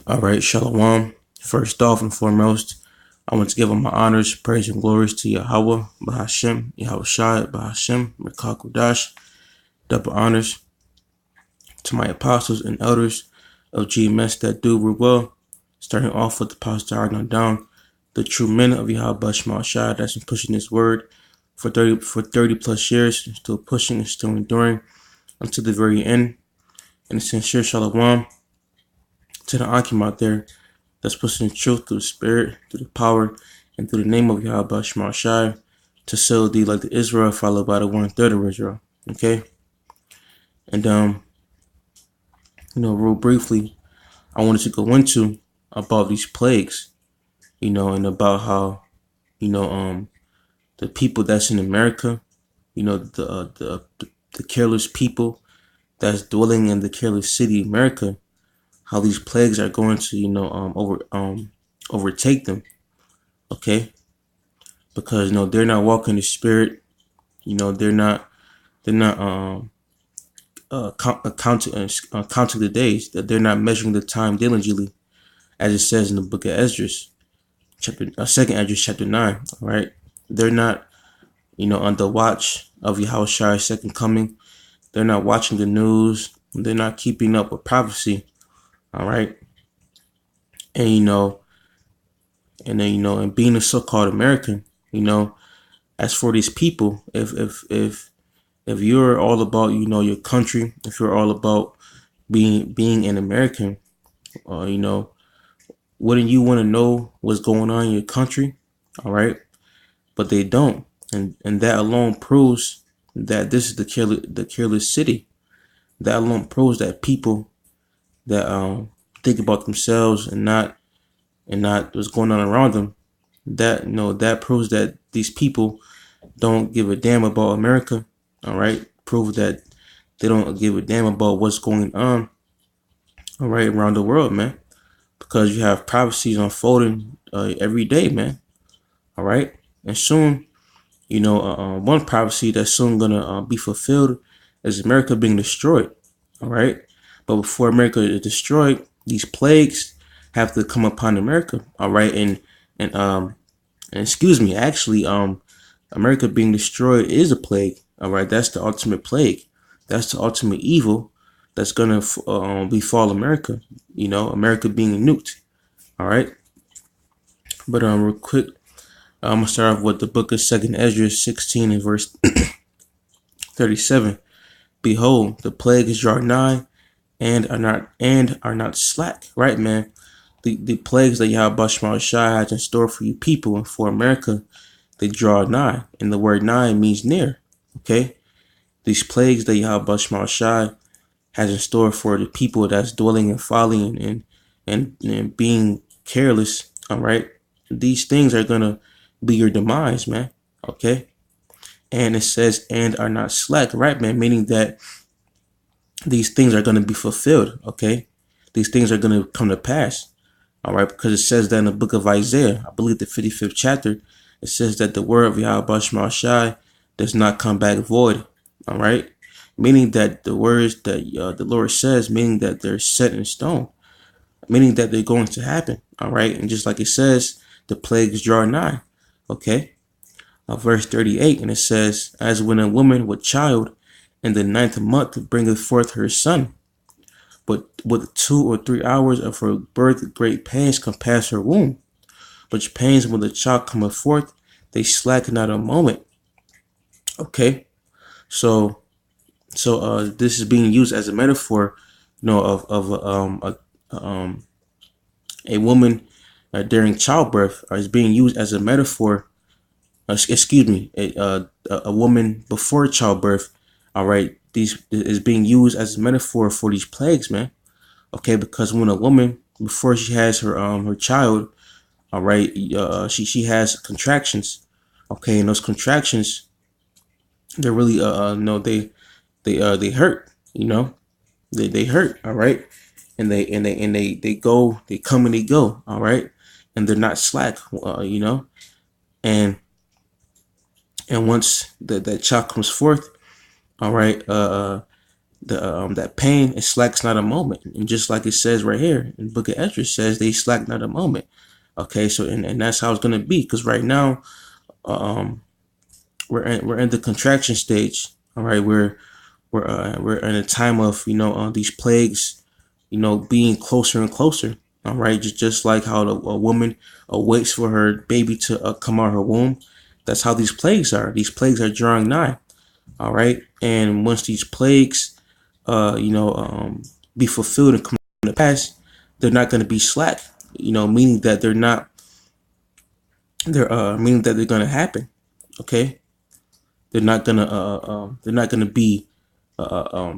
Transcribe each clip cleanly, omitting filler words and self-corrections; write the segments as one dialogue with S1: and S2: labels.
S1: All right, Shalawam. First off and foremost, I want to give all my honors, praise, and glories to Yahawah, Bahashem, Yahawashi, Bahashem, Qadash. Double honors to my apostles and elders of GMS that do real well. Starting off with the Apostle Tahar on down, the true men of Yahawashi that's been pushing this word for 30 plus years, still pushing and still enduring until the very end. And a sincere Shalawam to the Ahchyam out there that's pushing the truth through the spirit, through the power, and through the name of Yahawashi to seal thee like the Israel, followed by the 1/3 of Israel. Okay? And real briefly, I wanted to go into about these plagues, and about how, the people that's in America, the careless people that's dwelling in the careless city, America, how these plagues are going to, overtake them. Okay, because they're not walking the spirit. They're not counting the days. That they're not measuring the time diligently, as it says in the book of Esdras, second Esdras chapter 9. All right, they're not on the watch of Yahawashi's second coming. They're not watching the news. They're not keeping up with prophecy. All right, and and being a so-called American, as for these people, if you're all about your country, if you're all about being an American, wouldn't you want to know what's going on in your country? All right, but they don't, and that alone proves that this is the careless city. That alone proves that people that think about themselves and not what's going on around them. That proves that these people don't give a damn about America. All right, prove that they don't give a damn about what's going on. All right, around the world, man, because you have prophecies unfolding every day, man. All right, and soon, one prophecy that's soon gonna be fulfilled is America being destroyed. All right, but before America is destroyed, these plagues have to come upon America. All right, and excuse me, actually, America being destroyed is a plague. All right, that's the ultimate plague. That's the ultimate evil that's gonna befall America. America being nuked. All right, but real quick, I'm gonna start off with the book of Second Esdras 16 and verse 37. Behold, the plague is drawing nigh, and are not slack. Right, man. The plagues that Yahawashi has in store for you people and for America, they draw nigh, and the word nigh means near. Okay, these plagues that Yahawashi has in store for the people that's dwelling in folly and being careless. All right, these things are gonna be your demise, man. Okay, and it says and are not slack, right, man, meaning that these things are gonna be fulfilled. Okay, these things are gonna come to pass. All right, because it says that in the book of Isaiah, I believe the 55th chapter, it says that the word of Yahawashi does not come back void. All right, meaning that the words that the Lord says, meaning that they're set in stone, meaning that they're going to happen. All right, and just like it says, the plagues draw nigh. Okay, verse 38, and it says, as when a woman with child in the 9th month bringeth forth her son, but with 2 or 3 hours of her birth great pains compass her womb, which pains when the child cometh forth, they slacken not a moment. Okay, so this is being used as a metaphor, of a woman during childbirth, is being used as a metaphor. Excuse me, a woman before childbirth. All right, these is being used as a metaphor for these plagues, man. Okay, because when a woman before she has her child, all right, she has contractions. Okay, and those contractions, they're really no they hurt. They hurt. All right, and they go, they come and they go. All right, and they're not slack. And once that child comes forth, all right, that pain it slacks not a moment, and just like it says right here in the Book of Ezra, says they slack not a moment. Okay, so and that's how it's gonna be, because right now, we're in the contraction stage. All right, we're in a time of these plagues, being closer and closer. All right, just like how a woman waits for her baby to come out of her womb. That's how these plagues are. These plagues are drawing nigh. All right, and once these plagues, be fulfilled and come to pass, they're not going to be slack. Meaning that they're not. Meaning that they're going to happen. Okay, they're not gonna be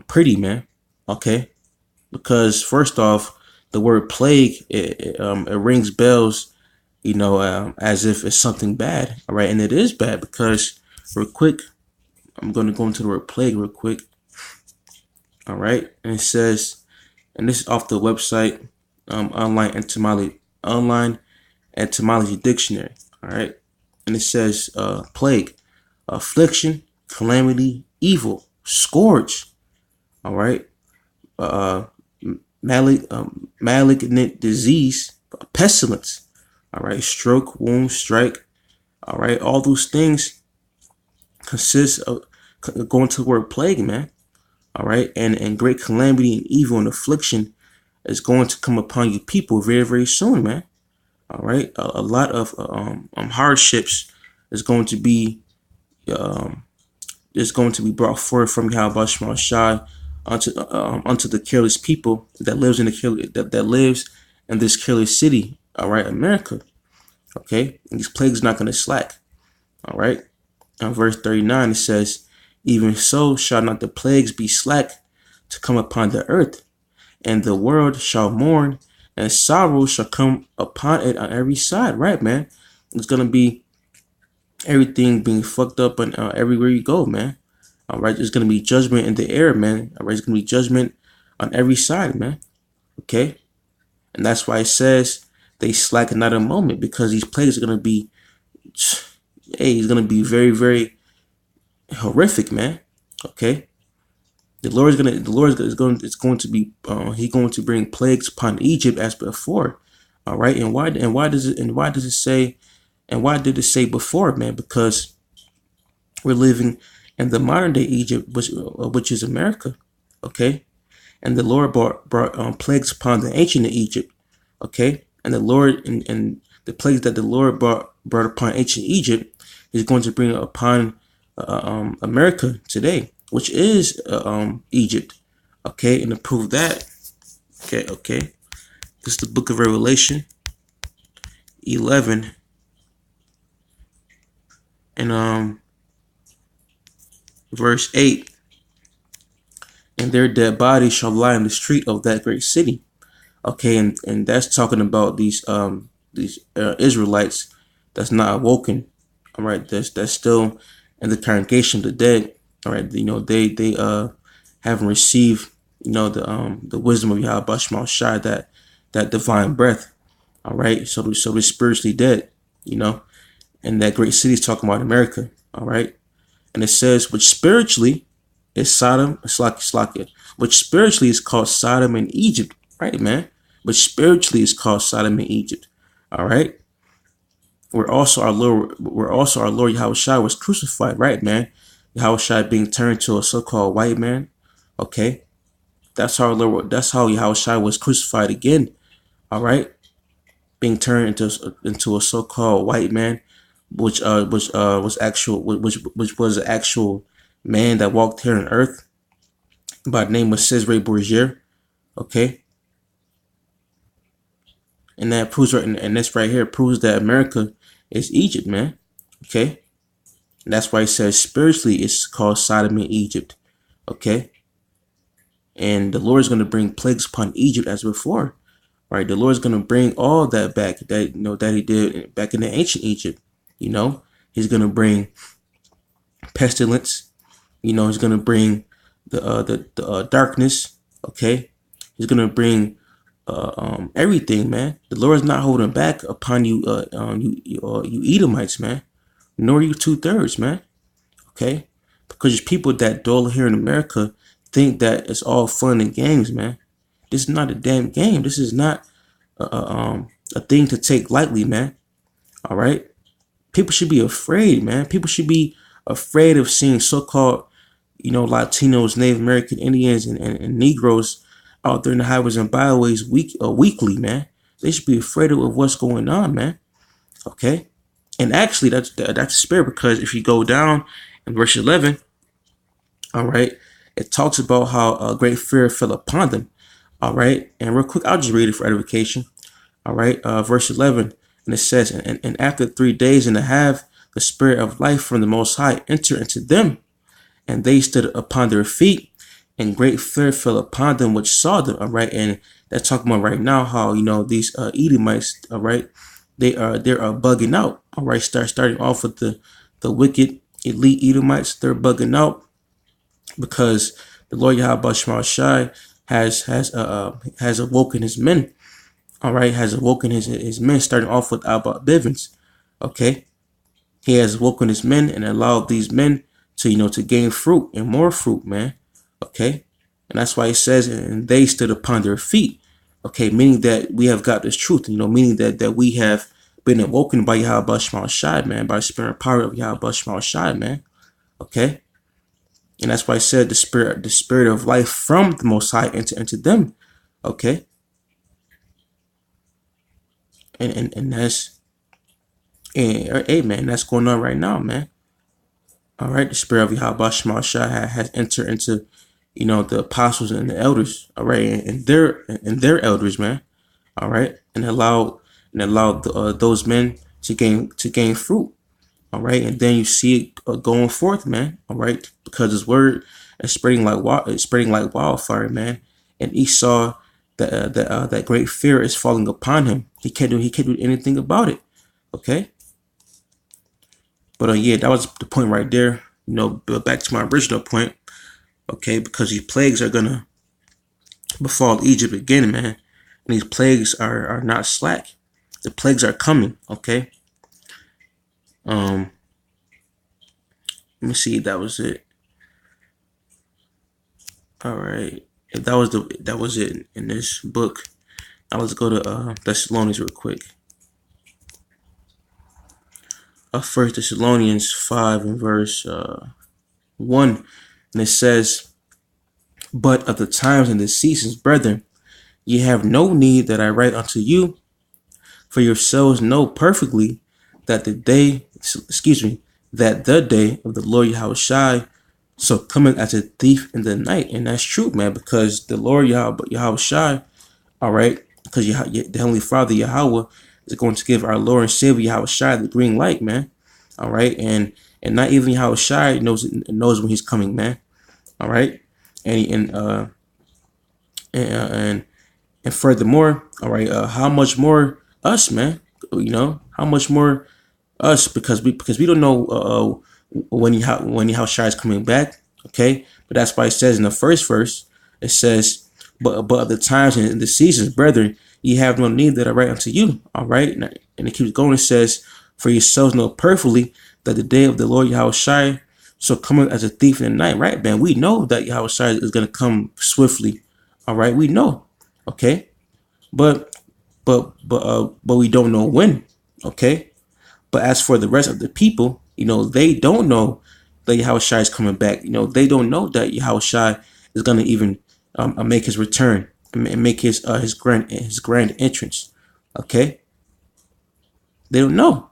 S1: pretty, man. Okay, because first off, the word plague it rings bells, as if it's something bad. All right, and it is bad because real quick, I'm gonna go into the word plague real quick. All right, and it says, and this is off the website, online etymology dictionary. All right, and it says plague, affliction, calamity, evil, scourge. All right, malignant disease, pestilence. All right, stroke, wound, strike. All right, all those things consist of going to the word plague, man. All right, and great calamity and evil and affliction is going to come upon you people very, very soon, man. All right, a lot of hardships is going to be brought forth from Yahawashi unto the careless people that lives in that lives in this careless city. All right, America. Okay, and these plagues not going to slack. All right, verse 39 it says, "Even so shall not the plagues be slack to come upon the earth, and the world shall mourn, and sorrow shall come upon it on every side." Right, man. It's gonna be everything being fucked up and everywhere you go, man. All right, there's gonna be judgment in the air, man. All right, there's gonna be judgment on every side, man. Okay, and that's why it says they slacken not a moment, because these plagues are gonna be, it's gonna be very, very horrific, man. Okay, the Lord is going to be, He's going to bring plagues upon Egypt as before. All right, and why does it say, and why did it say before, man? Because we're living in the modern day Egypt, which is America. Okay, and the Lord brought plagues upon the ancient Egypt. Okay, and the Lord and the plagues that the Lord brought upon ancient Egypt is going to bring upon America today, which is Egypt. Okay, and to prove that, okay, this is the book of Revelation 11 and verse 8. "And their dead bodies shall lie in the street of that great city." Okay, and that's talking about these Israelites that's not awoken. All right, that's still in the congregation of the dead. All right, they haven't received the wisdom of Yahawashi, that divine breath. All right, so they're spiritually dead. And that great city is talking about America. All right, and it says, which spiritually is Sodom, which spiritually is called Sodom and Egypt. Right, man. Which spiritually is called Sodom and Egypt. All right. Where also our Lord Yahawashi was crucified. Right, man. Yahawashi being turned to a so-called white man. Okay, that's how Yahawashi was crucified again. All right, being turned into a so-called white man, which was an actual man that walked here on earth by the name of Cesare Borgia. Okay, and that proves and this right here proves that America is Egypt, man. Okay, and that's why it says spiritually it's called Sodom and Egypt. Okay, and the Lord is going to bring plagues upon Egypt as before. Right, the Lord is going to bring all that back that He did back in the ancient Egypt. He's going to bring pestilence. He's going to bring the darkness. Okay, He's going to bring everything, man. The Lord is not holding back upon you, you Edomites, man, nor you 2/3, man. Okay, because there's people that dwell here in America think that it's all fun and games, man. This is not a damn game. This is not a thing to take lightly, man. All right. People should be afraid, man. People should be afraid of seeing so-called, Latinos, Native American Indians, and Negroes out there in the highways and byways weekly, man. They should be afraid of what's going on, man. Okay. And actually, that's the spirit, because if you go down in verse 11, all right, it talks about how a great fear fell upon them. All right. And real quick, I'll just read it for edification. All right. Verse 11. And it says, and after 3 days and a half, the spirit of life from the Most High entered into them, and they stood upon their feet, and great fear fell upon them which saw them. All right. And that's talking about right now how, these Edomites, all right, they're bugging out. All right. Starting off with the wicked elite Edomites. They're bugging out because the Lord Yahawashi has awoken his men. All right, has awoken his men, starting off with Abba Bivens. Okay, he has awoken his men and allowed these men to gain fruit and more fruit, man. Okay, and that's why he says, and they stood upon their feet. Okay, meaning that we have got this truth, meaning that we have been awoken by Yahawashi, man, by the spirit and power of Yahawashi, man. Okay, and that's why I said the spirit of life from the Most High into them. Okay. And that's, hey man, that's going on right now, man. All right, the spirit of Yahawashi has entered into, the apostles and the elders. All right, and their elders, man. All right, and allowed those men to gain fruit. All right, and then you see it going forth, man. All right, because his word is spreading like wildfire, man. And Esau, that great fear is falling upon him. He can't do anything about it. Okay. But yeah, that was the point right there. But back to my original point. Okay, because these plagues are gonna befall Egypt again, man. And these plagues are not slack. The plagues are coming. Okay. Let me see. That was it. All right. If that was it in this book. Now let's go to Thessalonians real quick. First Thessalonians 5 and verse 1, and it says, "But of the times and the seasons, brethren, ye have no need that I write unto you, for yourselves know perfectly that the day of the Lord Yahawashi so cometh as a thief in the night." And that's true, man, because the Lord Yahawashi, all right, because the Heavenly Father Yahawah is going to give our Lord and Savior Yahawashi the green light, man. All right, and not even Yahawashi knows when he's coming, man. All right, and furthermore, all right, how much more us, man? How much more us, because we don't know when Yahawashi is coming back. Okay, but that's why it says in the first verse, it says, but of the times and the seasons, brethren, ye have no need that I write unto you. All right, and it keeps going. It says, for yourselves know perfectly that the day of the Lord Yahawashi so coming as a thief in the night. Right, man, we know that Yahawashi is going to come swiftly. All right, we know. Okay, but we don't know when. Okay, but as for the rest of the people, they don't know that Yahawashi is coming back. They don't know that Yahawashi is going to even make his return and make his grand entrance. Okay, they don't know,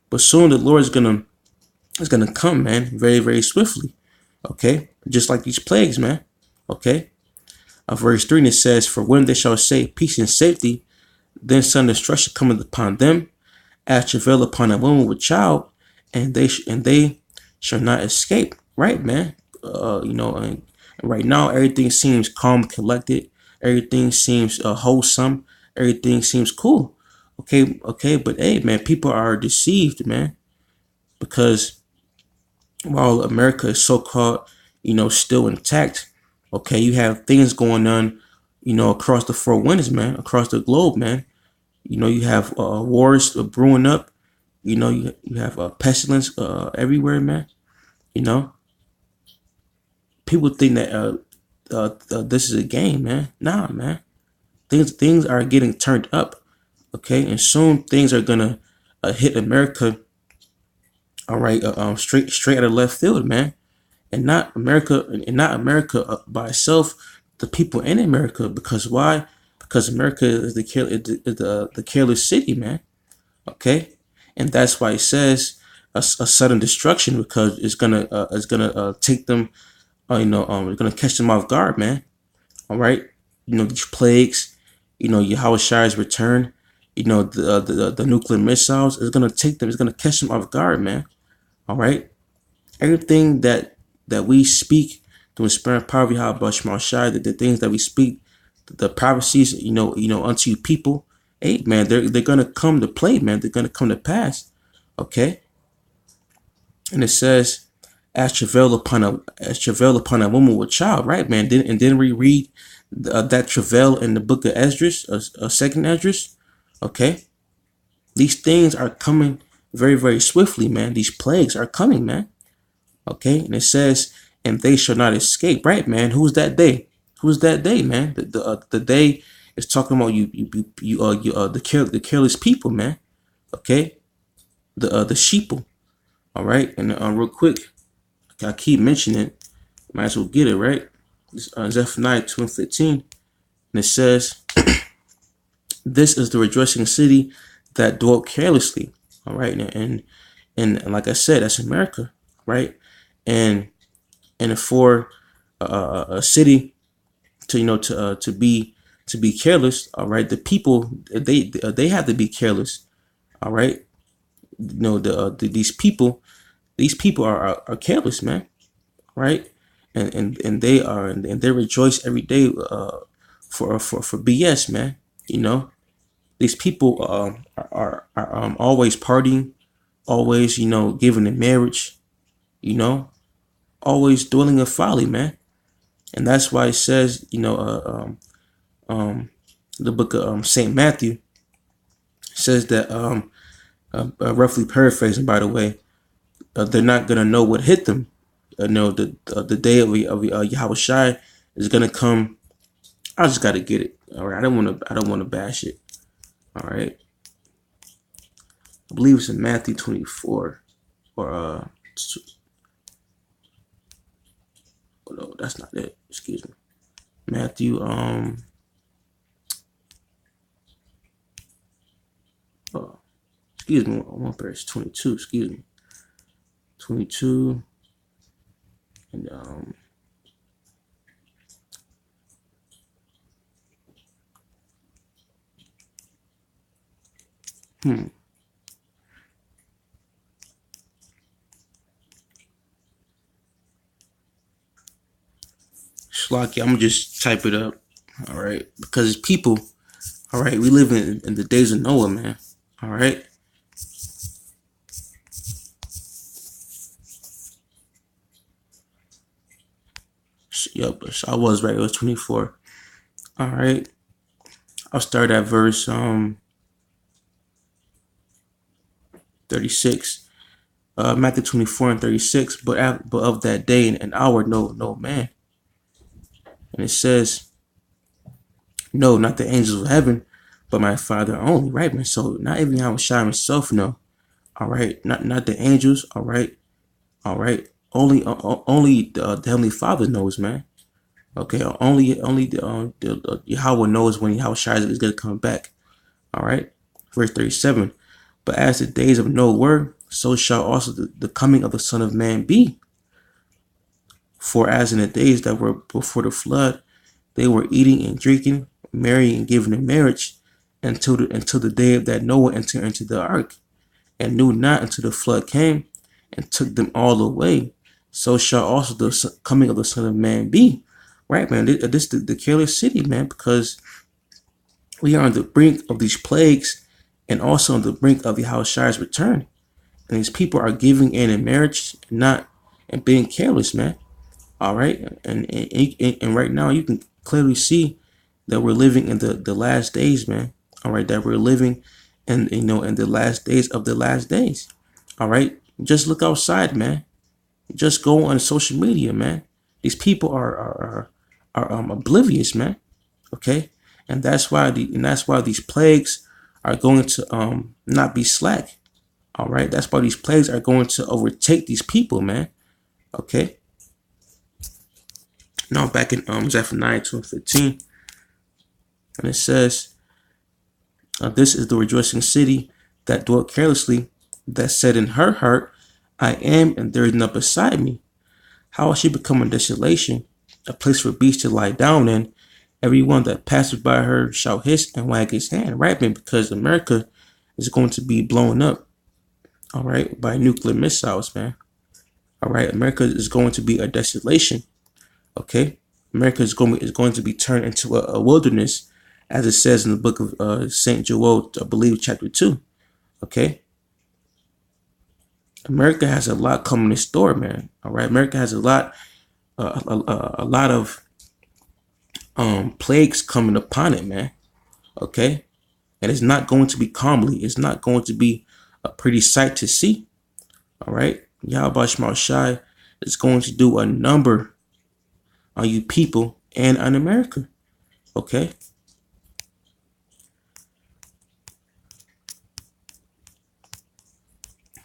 S1: but soon the Lord is gonna come, man, very, very swiftly. Okay, just like these plagues, man. Okay, verse 3, it says, "For when they shall say peace and safety, then sudden destruction cometh upon them, as travail upon a woman with child, and they shall not escape." Right, man. And right now everything seems calm, collected. Everything seems wholesome. Everything seems cool. Okay, but hey, man, people are deceived, man, because while America is so-called, still intact, okay, you have things going on, across the four winds, man, across the globe, man. You have wars brewing up. You have pestilence everywhere, man. People think that this is a game, man. Nah, man. Things are getting turned up, okay, and soon things are gonna hit America. All right, straight out of left field, man, and not America by itself. The people in America, because why? Because America is the careless city, man. Okay, and that's why it says a sudden destruction, because it's gonna take them. It's gonna catch them off guard, man. All right, these plagues, Yahawashi's return, the nuclear missiles is gonna take them. It's gonna catch them off guard, man. All right, everything that we speak to inspire poverty, how about Shai, the things that we speak, the prophecies, unto you people, hey man, they're gonna come to play, man. They're gonna come to pass. Okay, and it says, as travail upon a woman with child, right, man? Then we read that travail in the book of Esdras, second Esdras. Okay, these things are coming very, very swiftly, man. These plagues are coming, man. Okay, and it says, and they shall not escape, right, man? Who's that day? Who's that day, man? The day is talking about the careless people, man. Okay, the sheeple. All right, and real quick, I keep mentioning it. Might as well get it right. Zephaniah 2:15, and it says, "This is the rejoicing city that dwelt carelessly." All right, and like I said, that's America, right? And for a city to to be careless, all right, the people they have to be careless, all right. These people are careless, man, right? And they rejoice every day for BS, man. These people are always partying, always giving in marriage, you know, always dwelling in folly, man. And that's why it says, the book of Saint Matthew says that, roughly paraphrasing, by the way, they're not gonna know what hit them. The day of Yahawashi is gonna come. I just gotta get it. All right, I don't wanna bash it. All right, I believe it's in Matthew 24, or oh no, that's not it. Excuse me, Matthew excuse me, one verse 22. Excuse me, 22, and Schlocky, I'm gonna just type it up. All right, because people. All right, we live in the days of Noah, man. All right. Yep, I was right. It was 24. All right. I'll start at verse 36. Matthew 24 and 36. But of that day and hour, no man. And it says, no, not the angels of heaven, but my Father only. Right, man. So not even Yahawashi himself, no. All right. Not the angels. All right. All right. Only the Heavenly Father knows, man. Okay, only the Yahawah knows when Yahawashi is going to come back. All right, verse 37. But as the days of Noah were, so shall also the coming of the Son of Man be. For as in the days that were before the flood, they were eating and drinking, marrying and giving in marriage, until the day that Noah entered into the ark, and knew not until the flood came and took them all away. So shall also the coming of the Son of Man be. Right, man. This is the careless city, man, because we are on the brink of these plagues and also on the brink of Yahawashi's return. And these people are giving in marriage and being careless, man. All right. And right now you can clearly see that we're living in the last days, man. All right. That we're living in the last days of the last days. All right. Just look outside, man. Just go on social media, man. These people are are oblivious, man. Okay, and that's why these plagues are going to not be slack. All right, that's why these plagues are going to overtake these people, man. Okay. Now back in Zephaniah 2:15, and it says, "This is the rejoicing city that dwelt carelessly, that said in her heart, I am, and there is none beside me. How will she become a desolation, a place for beasts to lie down in? Everyone that passes by her shall hiss and wag his hand." Right, man? Because America is going to be blown up, all right, by nuclear missiles, man. All right, America is going to be a desolation. Okay, America is going to be turned into a wilderness, as it says in the book of Saint Joel, I believe, chapter 2. Okay, America has a lot coming in store, man. All right, America has a lot of plagues coming upon it, man. Okay, and it's not going to be calmly. It's not going to be a pretty sight to see. All right, Yahawashi is going to do a number on you people and on America. Okay.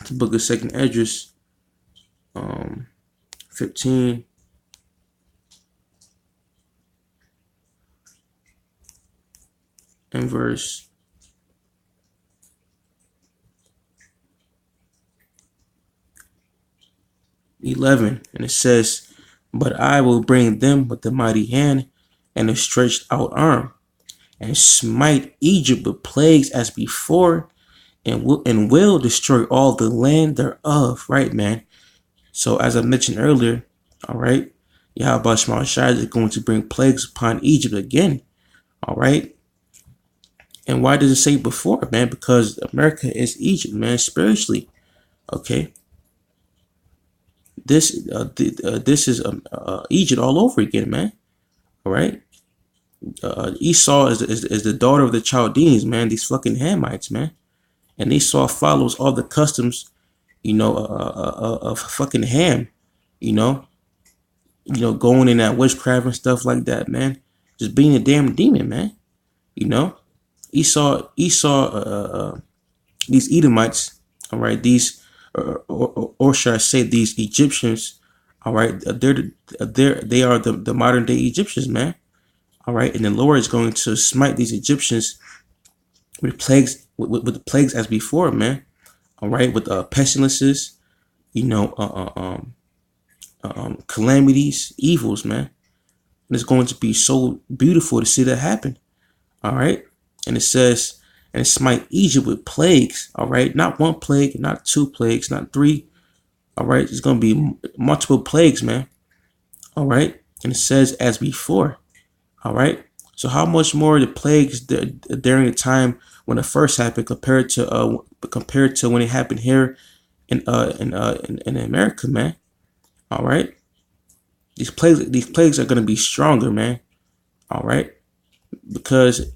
S1: The book of Second Esdras, 15. And verse 11, and it says, "But I will bring them with a mighty hand and a stretched out arm, and smite Egypt with plagues as before, and will destroy all the land thereof." Right, man? So as I mentioned earlier, all right, Yahawashi is going to bring plagues upon Egypt again. All right. And why does it say before, man? Because America is Egypt, man, spiritually. Okay. This is Egypt all over again, man. All right. Esau is the daughter of the Chaldeans, man. These fucking Hamites, man. And Esau follows all the customs, of fucking Ham, going in that witchcraft and stuff like that, man. Just being a damn demon, man. Esau, these Edomites, all right, these, or should I say, these Egyptians, all right, they are the modern day Egyptians, man, all right, and the Lord is going to smite these Egyptians with plagues, with the plagues as before, man, all right, with pestilences, calamities, evils, man, and it's going to be so beautiful to see that happen, all right. And it says, "And smite Egypt with plagues." All right, not one plague, not two plagues, not three. All right, it's gonna be multiple plagues, man. All right, and it says as before. All right, so how much more the plagues during the time when it first happened compared to when it happened here in America, man? All right, these plagues are gonna be stronger, man. All right, because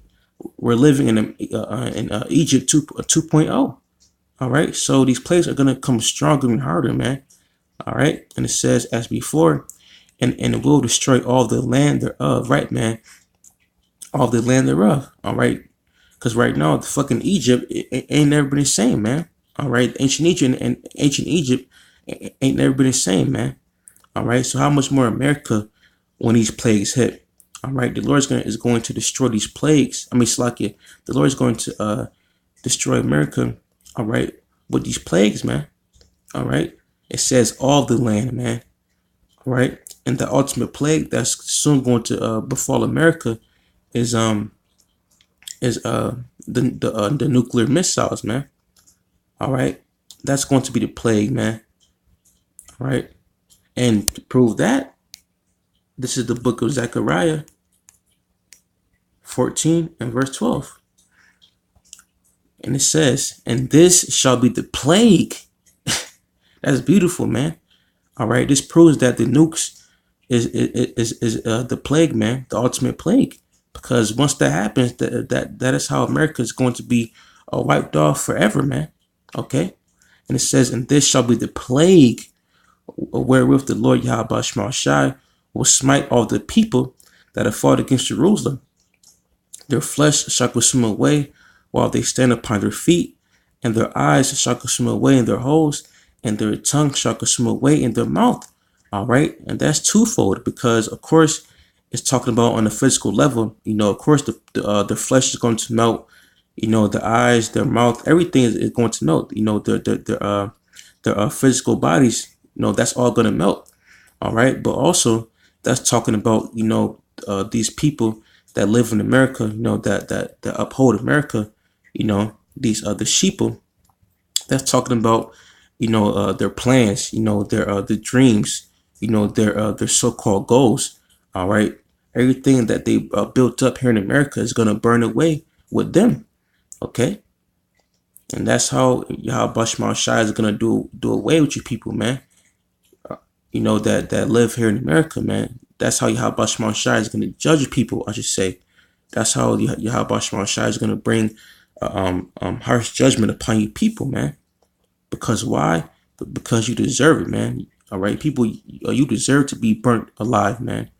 S1: we're living in Egypt 2.0. All right. So these plagues are going to come stronger and harder, man. All right. And it says as before, and it will destroy all the land thereof. Right, man. All the land thereof. All right. Because right now, the fucking Egypt ain't never been the same, man. All right. Ancient Egypt ain't never been the same, man. All right. So how much more America when these plagues hit? All right, the Lord is going to destroy these plagues. The Lord is going to destroy America. All right, with these plagues, man. All right, it says all the land, man. All right, and the ultimate plague that's soon going to befall America is the nuclear missiles, man. All right, that's going to be the plague, man. All right, and to prove that, this is the book of Zechariah 14 and verse 12. And it says, "And this shall be the plague." That's beautiful, man. All right. This proves that the nukes is the plague, man, the ultimate plague. Because once that happens, that is how America is going to be wiped off forever, man. Okay. And it says, "And this shall be the plague wherewith the Lord Yahawashi will smite all the people that have fought against Jerusalem. Their flesh shall consume away while they stand upon their feet, and their eyes shall consume away in their holes, and their tongue shall consume away in their mouth. All right. And that's twofold, because, of course, it's talking about on a physical level. Of course, the flesh is going to melt. The eyes, their mouth, everything is going to melt. Their physical bodies, that's all going to melt. All right. But also, that's talking about, these people that live in America, that uphold America, these the sheeple. That's talking about, their plans, their dreams, their so-called goals. All right. Everything that they built up here in America is going to burn away with them. Okay. And that's how Yahawashi is going to do away with you people, man. That live here in America, man. That's how Yahawashi is going to judge you people, I should say. That's how Yahawashi is going to bring harsh judgment upon you people, man. Because why? Because you deserve it, man. All right, people, you deserve to be burnt alive, man.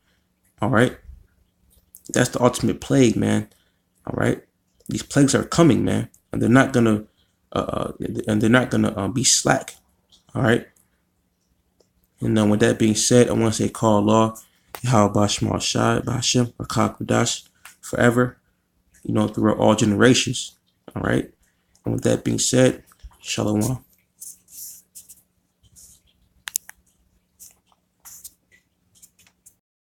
S1: All right. That's the ultimate plague, man. All right. These plagues are coming, man, and they're not gonna be slack. All right. And then with that being said, I want to say call law, Yahawashi, Ahchyam, Qadash, forever, throughout all generations. All right. And with that being said, Shalawam.